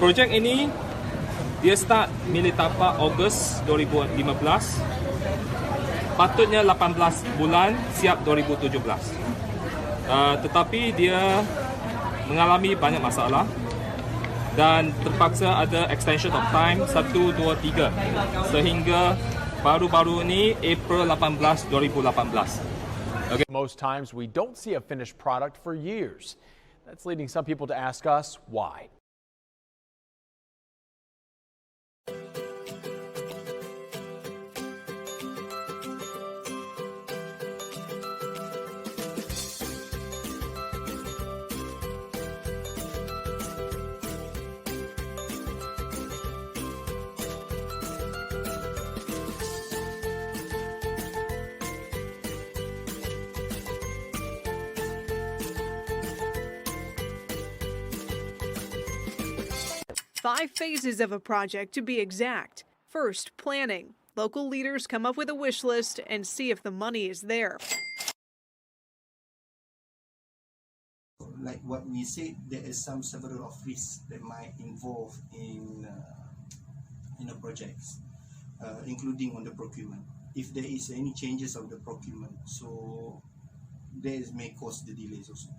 Projek ini dia start milik tapak Ogos 2015. Patutnya 18 bulan siap 2017. Tetapi dia mengalami banyak masalah dan terpaksa ada extension of time 1, 2, 3 sehingga baru-baru ini April 18, 2018. Okay. Most times we don't see a finished product for years. That's leading some people to ask us why. Five phases of a project to be exact. First, planning. Local leaders come up with a wish list and see if the money is there. Like what we said, there is several of risks that might involve in projects, including on the procurement. If there is any changes of the procurement, so there may cause the delays also.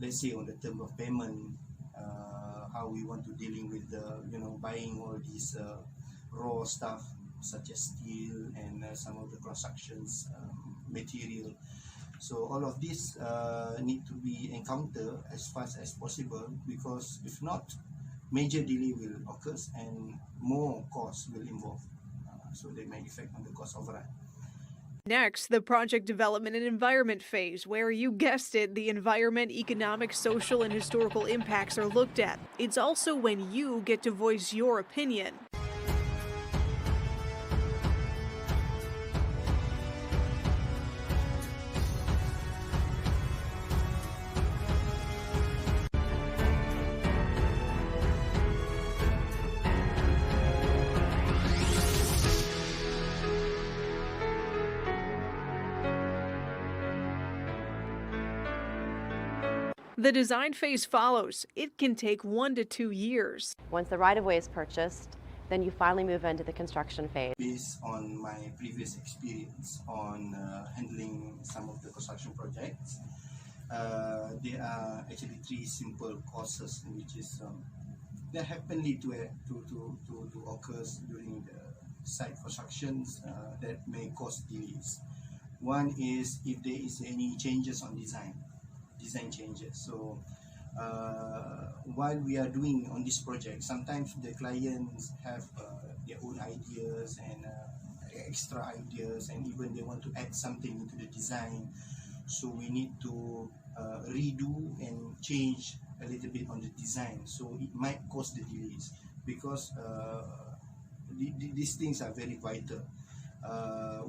Let's say on the term of payment, how we want to dealing with the buying all these raw stuff such as steel and some of the constructions material. So all of this need to be encountered as fast as possible, because if not, major delay will occur and more costs will involve. So they may affect on the cost overrun. Next, the project development and environment phase, where you guessed it, the environment, economic, social, and historical impacts are looked at. It's also when you get to voice your opinion. The design phase follows. It can take 1 to 2 years. Once the right-of-way is purchased, then you finally move into the construction phase. Based on my previous experience on handling some of the construction projects, there are actually 3 simple causes, which is that happenly to occur during the site constructions that may cause delays. One is if there is any changes on design changes. So while we are doing on this project, sometimes the clients have their own ideas and extra ideas, and even they want to add something into the design. So we need to redo and change a little bit on the design. So it might cause the delays, because these things are very vital.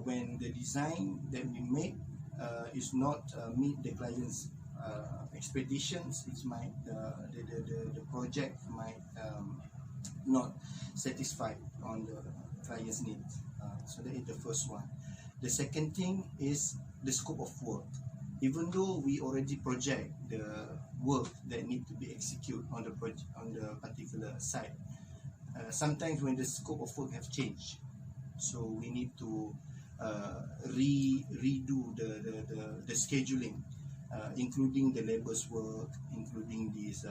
When the design that we make is not meet the client's expectations, it might the project might not satisfy on the client's needs. So that is the first one. The second thing is the scope of work. Even though we already project the work that need to be executed on the particular site, sometimes when the scope of work have changed, so we need to redo the scheduling, including the labor's work, including these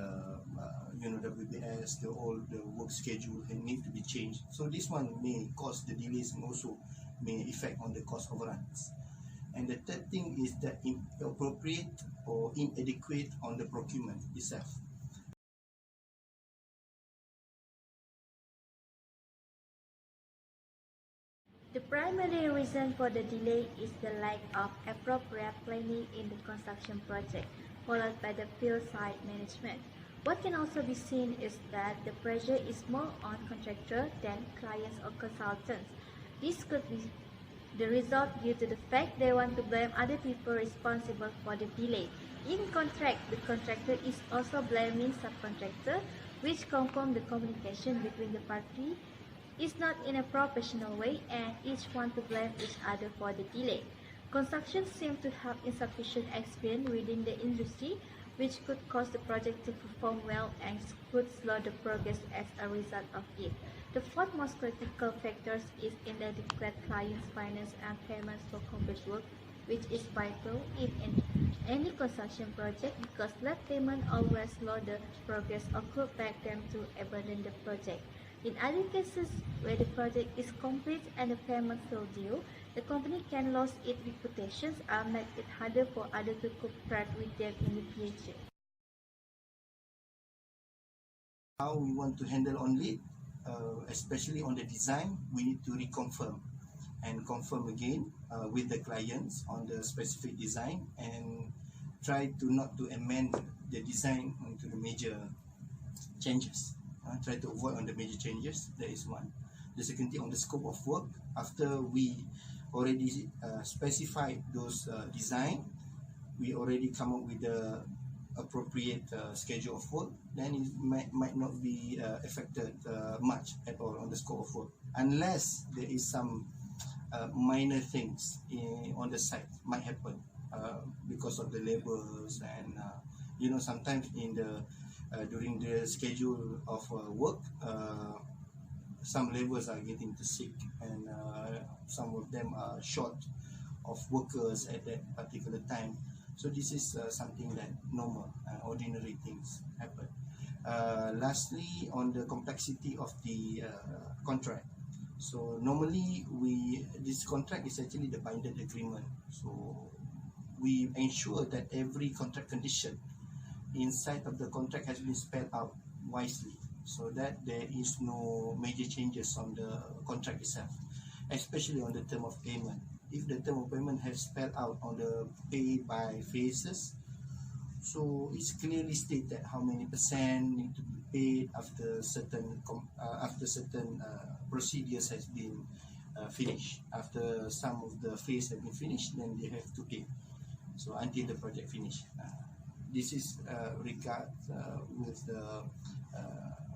WBS, all the work schedule need to be changed. So this one may cause the delays and also may affect on the cost overruns. And the third thing is that inappropriate or inadequate on the procurement itself. The primary reason for the delay is the lack of appropriate planning in the construction project, followed by the field site management. What can also be seen is that the pressure is more on contractor than clients or consultants. This could be the result due to the fact they want to blame other people responsible for the delay. In contract, the contractor is also blaming subcontractor, which confirm the communication between the parties is not in a professional way, and each want to blame each other for the delay. Construction seems to have insufficient experience within the industry, which could cause the project to perform well and could slow the progress as a result of it. The fourth most critical factor is inadequate client's finance and payments for complete work, which is vital in any construction project because late payment always slow the progress or could make them to abandon the project. In other cases where the project is complete and the payment fell due, the company can lose its reputation and make it harder for others to cooperate with them in the future. How we want to handle on lead, especially on the design, we need to reconfirm and confirm again with the clients on the specific design and try to not to amend the design onto the major changes. Try to avoid on the major changes. That is one. The second thing on the scope of work, after we already specified those design, we already come up with the appropriate schedule of work, then it might not be affected much at all on the scope of work, unless there is some minor things on the site might happen because of the labels and sometimes in the during the schedule of work, some laborers are getting too sick and some of them are short of workers at that particular time. So this is something that normal, ordinary things happen. Lastly, on the complexity of the contract. So normally this contract is actually the binding agreement. So we ensure that every contract condition inside of the contract has been spelled out wisely, so that there is no major changes on the contract itself, especially on the term of payment. If the term of payment has spelled out on the pay by phases, so it's clearly stated how many percent need to be paid after certain procedures has been finished. After some of the phase have been finished, then they have to pay. So until the project finish. This is regard with the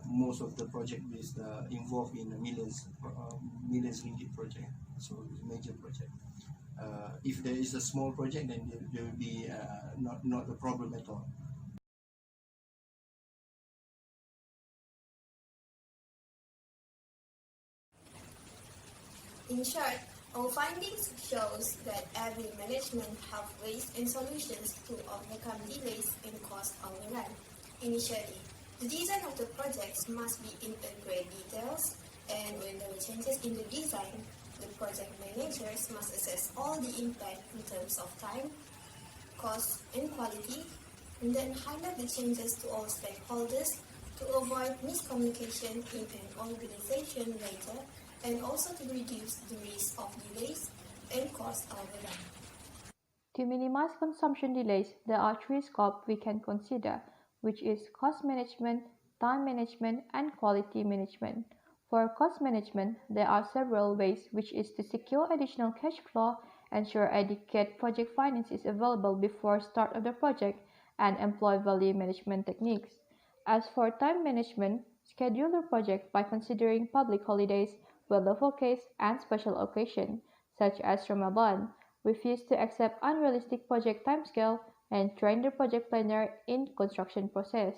most of the project is involved in a millions ringgit project. So it's a major project. If there is a small project, then there will be not a problem at all. In short, our findings shows that every management have ways and solutions to overcome delays and cost overrun. Initially, the design of the projects must be in great details, and when there are changes in the design, the project managers must assess all the impact in terms of time, cost, and quality, and then highlight the changes to all stakeholders to avoid miscommunication in an organization later, and also to reduce the risk of delays and cost overrun. To minimize consumption delays, there are three scopes we can consider, which is cost management, time management, and quality management. For cost management, there are several ways, which is to secure additional cash flow, ensure adequate project finance is available before start of the project, and employ value management techniques. As for time management, schedule your project by considering public holidays, weather forecasts, and special occasions, such as Ramadan. Refuse to accept unrealistic project timescale, and train the project planner in construction process.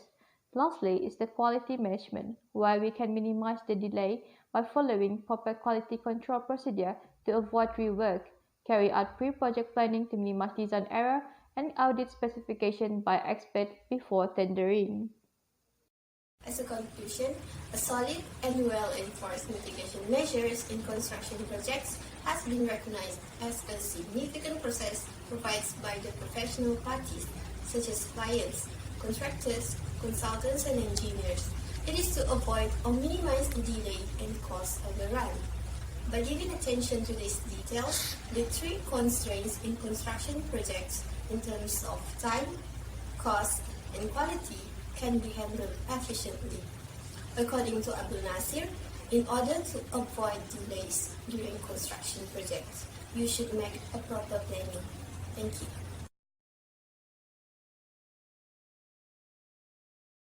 Lastly is the quality management, where we can minimize the delay by following proper quality control procedure to avoid rework, carry out pre-project planning to minimize design error, and audit specification by expert before tendering. As a conclusion, a solid and well-enforced mitigation measures in construction projects has been recognized as a significant process provided by the professional parties, such as clients, contractors, consultants, and engineers. It is to avoid or minimize the delay and cost overrun. By giving attention to these details, the three constraints in construction projects in terms of time, cost, and quality can be handled efficiently. According to Abdul Nasir, in order to avoid delays during construction projects, you should make a proper planning. Thank you.